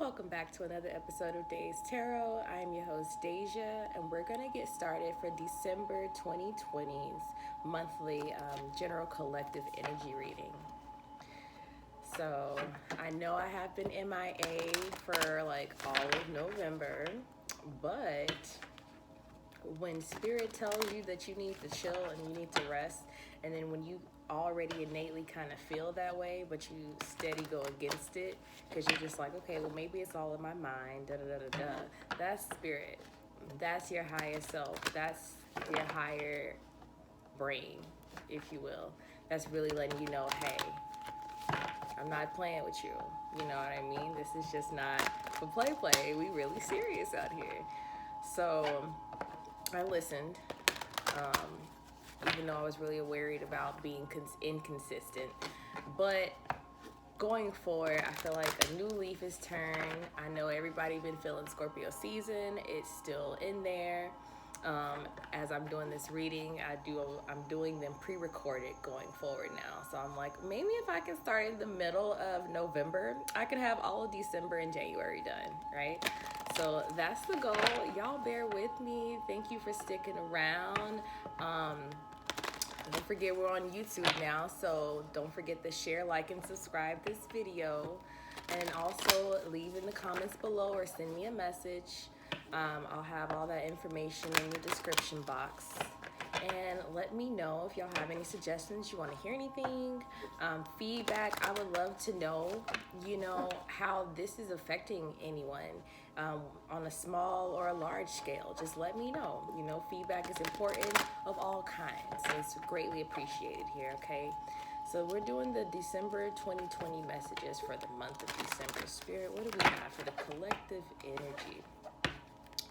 welcome back to another episode of Days Tarot. I am your host, Deja, and we're going to get started for December 2020's monthly general collective energy reading. So, I know I have been MIA for like all of November, but when Spirit tells you that you need to chill and you need to rest, and then when you already innately kind of feel that way, but you steady go against it because you're just like, okay, well, maybe it's all in my mind, da da da da da. That's Spirit. That's your higher self. That's your higher brain, if you will. That's really letting you know, hey, I'm not playing with you. You know what I mean? This is just not for play. We really serious out here. So I listened, even though I was really worried about being inconsistent. But going forward, I feel like a new leaf is turned. I know everybody been feeling Scorpio season. It's still in there. As I'm doing this reading, I'm doing them pre-recorded going forward now. So I'm like, maybe if I can start in the middle of November, I could have all of December and January done, right? So that's the goal. Y'all bear with me. Thank you for sticking around. Don't forget we're on YouTube now, so don't forget to share, like, and subscribe this video. And also leave in the comments below or send me a message. I'll have all that information in the description box. And let me know if y'all have any suggestions, you want to hear anything, feedback. I would love to know, how this is affecting anyone on a small or a large scale. Just let me know. Feedback is important of all kinds. So it's greatly appreciated here, okay? So we're doing the December 2020 messages for the month of December. Spirit, what do we have for the collective energy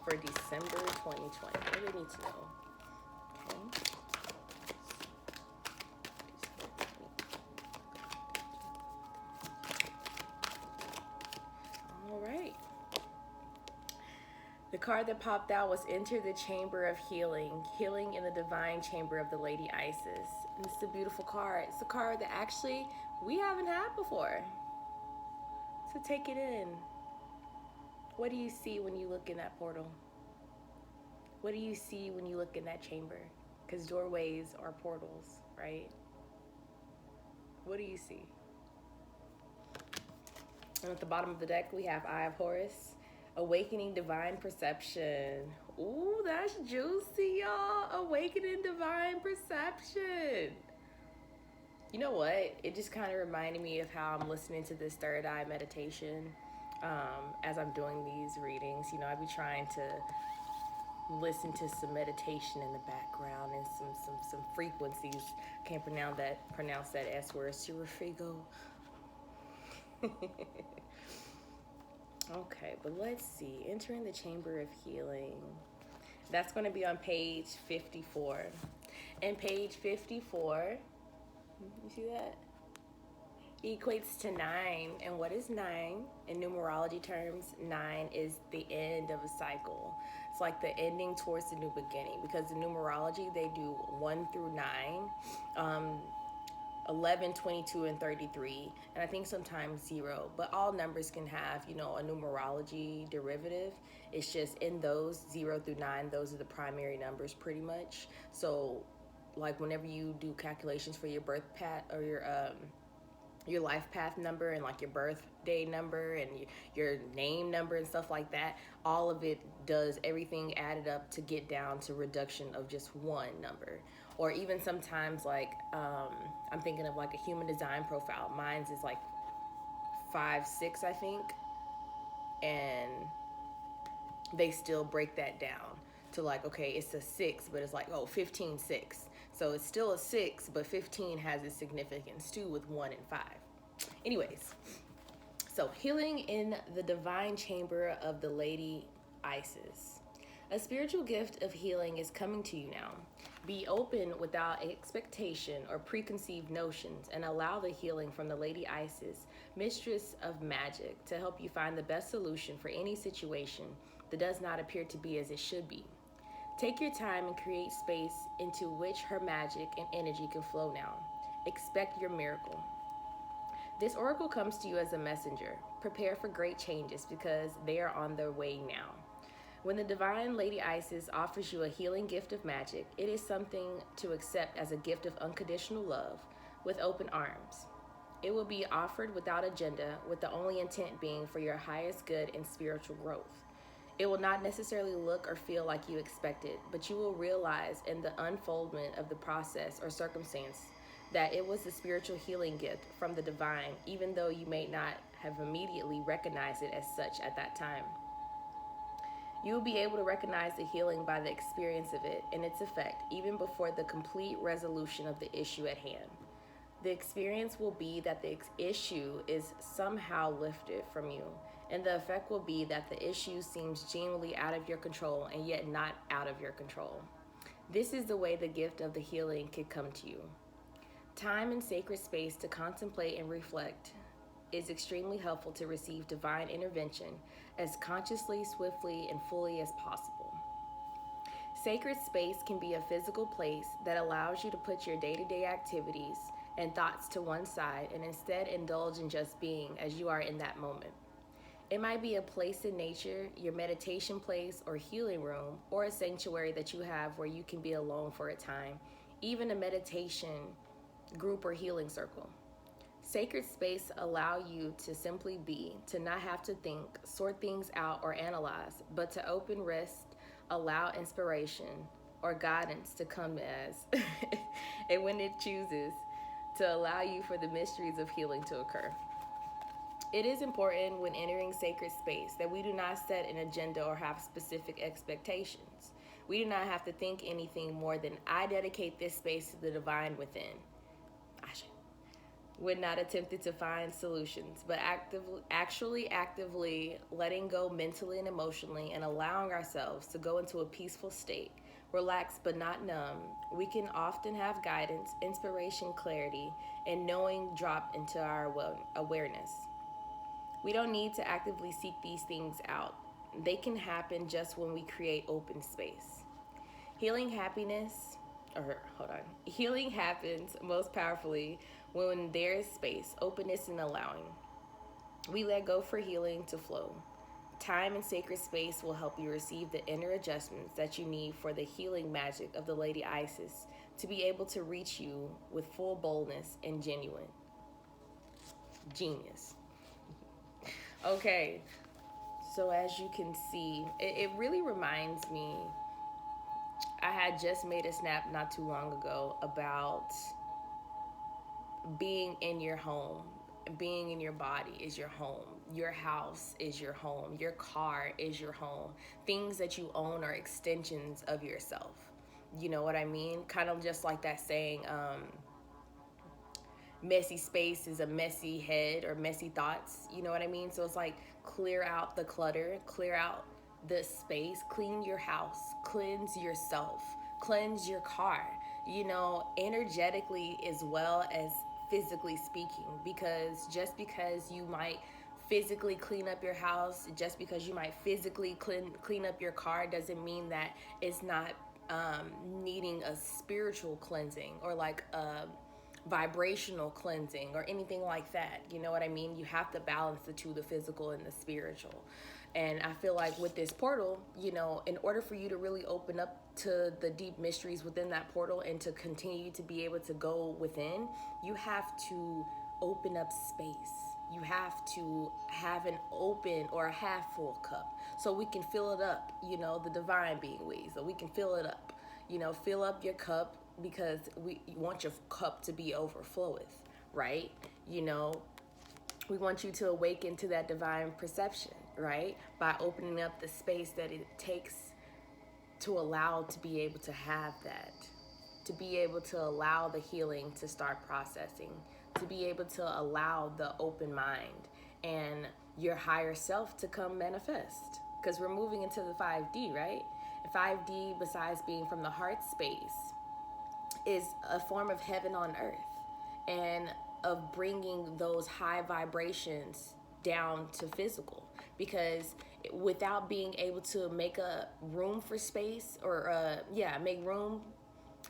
for December 2020? What do they need to know? Okay. All right. The card that popped out was Enter the Chamber of Healing, Healing in the Divine Chamber of the Lady Isis. And it's a beautiful card. It's a card that actually we haven't had before. So take it in. What do you see when you look in that portal? What do you see when you look in that chamber? Because doorways are portals, right? What do you see? And at the bottom of the deck, we have Eye of Horus, Awakening Divine Perception. Ooh, that's juicy, y'all. Awakening Divine Perception. You know what? It just kind of reminded me of how I'm listening to this third eye meditation as I'm doing these readings. I be trying to listen to some meditation in the background and some frequencies. Can't pronounce that S word, Surifigo. Okay, but let's see. Entering the Chamber of Healing. That's going to be on page 54. And page 54, you see that? Equates to 9. And what is 9? In numerology terms, 9 is the end of a cycle. It's like the ending towards the new beginning, because in numerology, they do 1 through 9. 11, 22, and 33, and I think sometimes 0, but all numbers can have, a numerology derivative. It's just in those 0 through 9, those are the primary numbers pretty much. So like whenever you do calculations for your birth path or your life path number and like your birthday number and your name number and stuff like that, all of it does everything added up to get down to reduction of just one number. Or even sometimes like I'm thinking of like a human design profile. Mine's is like 5'6", I think, and they still break that down to like, okay, it's a 6, but it's like, 15 6. So it's still a 6, but 15 has its significance too with 1 and 5. Anyways, so healing in the divine chamber of the Lady Isis. A spiritual gift of healing is coming to you now. Be open without expectation or preconceived notions and allow the healing from the Lady Isis, mistress of magic, to help you find the best solution for any situation that does not appear to be as it should be. Take your time and create space into which her magic and energy can flow now. Expect your miracle. This oracle comes to you as a messenger. prepare for great changes because they are on their way now. When the divine Lady Isis offers you a healing gift of magic, it is something to accept as a gift of unconditional love with open arms. It will be offered without agenda, with the only intent being for your highest good and spiritual growth. It will not necessarily look or feel like you expected, but you will realize in the unfoldment of the process or circumstance that it was a spiritual healing gift from the divine, even though you may not have immediately recognized it as such at that time. You will be able to recognize the healing by the experience of it and its effect, even before the complete resolution of the issue at hand. The experience will be that the issue is somehow lifted from you, and the effect will be that the issue seems genuinely out of your control and yet not out of your control. This is the way the gift of the healing could come to you. Time and sacred space to contemplate and reflect is extremely helpful to receive divine intervention as consciously, swiftly, and fully as possible. Sacred space can be a physical place that allows you to put your day-to-day activities and thoughts to one side and instead indulge in just being as you are in that moment. It might be a place in nature, your meditation place or healing room, or a sanctuary that you have where you can be alone for a time, even a meditation group or healing circle. Sacred space allow you to simply be, to not have to think, sort things out, or analyze, but to open rest, allow inspiration or guidance to come as, and when it chooses, to allow you for the mysteries of healing to occur. It is important when entering sacred space that we do not set an agenda or have specific expectations. We do not have to think anything more than I dedicate this space to the divine within. We're not attempting to find solutions, but actively letting go mentally and emotionally and allowing ourselves to go into a peaceful state, relaxed but not numb. We can often have guidance, inspiration, clarity, and knowing drop into our awareness. We don't need to actively seek these things out. They can happen just when we create open space. Healing happens most powerfully when there is space, openness, and allowing. We let go for healing to flow. Time and sacred space will help you receive the inner adjustments that you need for the healing magic of the Lady Isis to be able to reach you with full boldness and genuine genius. Okay, so as you can see, it really reminds me, I had just made a snap not too long ago about being in your home. Being in your body is your home. Your house is your home. Your car is your home. Things that you own are extensions of yourself. You know what I mean? Kind of just like that saying, messy space is a messy head or messy thoughts. You know what I mean? So it's like clear out the clutter, clear out the space, clean your house, cleanse yourself, cleanse your car, energetically as well as physically speaking, because just because you might physically clean up your house, just because you might physically clean up your car doesn't mean that it's not needing a spiritual cleansing or like a vibrational cleansing or anything like that. You know what I mean? You have to balance the two, the physical and the spiritual. And I feel like with this portal, in order for you to really open up to the deep mysteries within that portal and to continue to be able to go within, you have to open up space. You have to have an open or a half full cup so we can fill it up, the divine being we, so we can fill it up, fill up your cup, because we want your cup to be overfloweth, right? We want you to awaken to that divine perception, right? By opening up the space that it takes to allow to be able to have that, to be able to allow the healing to start processing, to be able to allow the open mind and your higher self to come manifest. Because we're moving into the 5D, right? 5D, besides being from the heart space, is a form of heaven on earth and of bringing those high vibrations down to physical. Because without being able to make a room for space or make room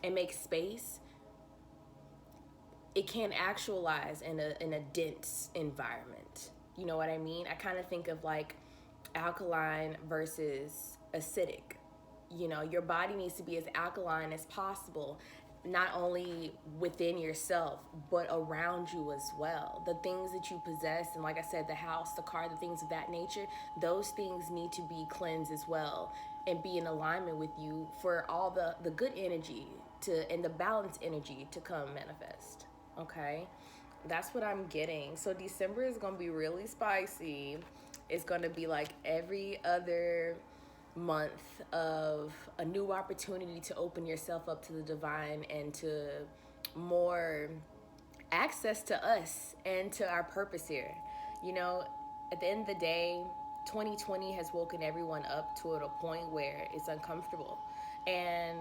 and make space, it can't actualize in a dense environment. You know what I mean? I kind of think of like alkaline versus acidic. You know, your body needs to be as alkaline as possible, not only within yourself, but around you as well. The things that you possess, and like I said, the house, the car, the things of that nature, those things need to be cleansed as well and be in alignment with you for all the good energy to and the balanced energy to come manifest. Okay? That's what I'm getting. So December is going to be really spicy. It's going to be like every other month of a new opportunity to open yourself up to the divine and to more access to us and to our purpose here. You know, at the end of the day, 2020 has woken everyone up to a point where it's uncomfortable. And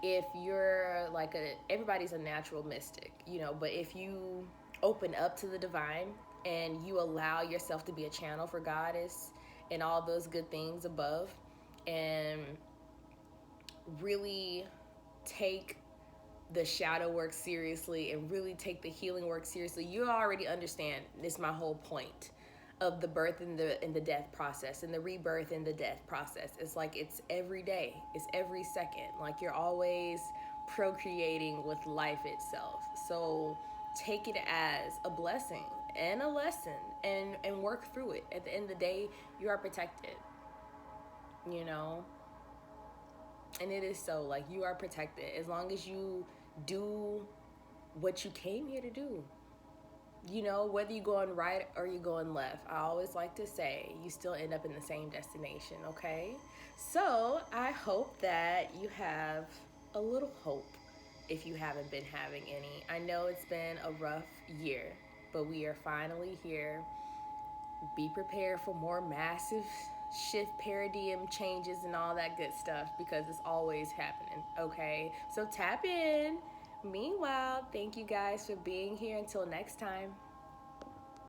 if you're like everybody's a natural mystic, you know, but if you open up to the divine and you allow yourself to be a channel for goddess and all those good things above, and really take the shadow work seriously and really take the healing work seriously, you already understand this is my whole point of the birth and the death process and the rebirth and the death process. It's like it's every day, it's every second. Like you're always procreating with life itself. So take it as a blessing and a lesson and work through it. At the end of the day, you are protected. You know? And it is so, like, you are protected as long as you do what you came here to do. You know, whether you're going right or you're going left, I always like to say you still end up in the same destination, okay? So I hope that you have a little hope if you haven't been having any. I know it's been a rough year, but we are finally here. Be prepared for more massive shift paradigm changes and all that good stuff because it's always happening, okay? So tap in. Meanwhile, thank you guys for being here. Until next time.